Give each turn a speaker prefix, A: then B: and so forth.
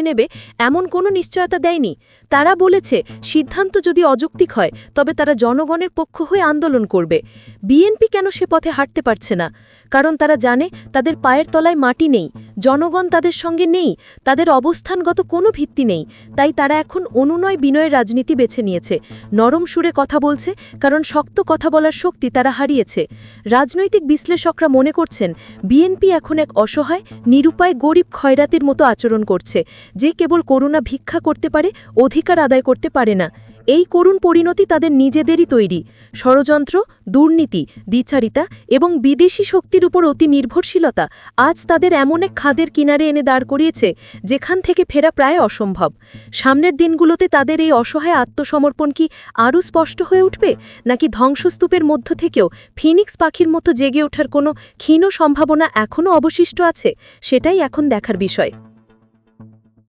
A: নেবে এমন কোনো নিশ্চয়তা দেয়নি। তারা বলেছে সিদ্ধান্ত যদি অযৌক্তিক হয় তবে তারা জনগণের পক্ষ হয়ে আন্দোলন করবে। বিএনপি কেন সে পথে হাঁটতে পারছে না? কারণ তারা জানে তাদের পায়ের তলায় মাটি নেই, জনগণ তাদের সঙ্গে নেই, তাদের অবস্থানগত কোনো ভিত্তি নেই। তাই তারা এখন অনুনয় বিনয়ের রাজনীতি বেছে নিয়েছে, নরম সুরে কথা বলছে, কারণ শক্ত কথা বলার শক্তি তারা হারিয়েছে। রাজনৈতিক বিশ্লেষকরা মনে করছেন বিএনপি এখন এক অসহায়, নিরুপায় গরিব খয়রাতির মতো আচরণ করছে, যে কেবল করুণা ভিক্ষা করতে পারে, অধিকার আদায় করতে পারে না। এই করুণ পরিণতি তাদের নিজেদেরই তৈরি। ষড়যন্ত্র, দুর্নীতি, দ্বিচারিতা এবং বিদেশি শক্তির উপর অতি নির্ভরশীলতা আজ তাদের এমন এক খাদের কিনারে এনে দাঁড় করিয়েছে যেখান থেকে ফেরা প্রায় অসম্ভব। সামনের দিনগুলোতে তাদের এই অসহায় আত্মসমর্পণ কি আরও স্পষ্ট হয়ে উঠবে, নাকি ধ্বংসস্তূপের মধ্য থেকেও ফিনিক্স পাখির মতো জেগে ওঠার কোনো ক্ষীণ সম্ভাবনা এখনও অবশিষ্ট আছে? সেটাই এখন দেখার বিষয়।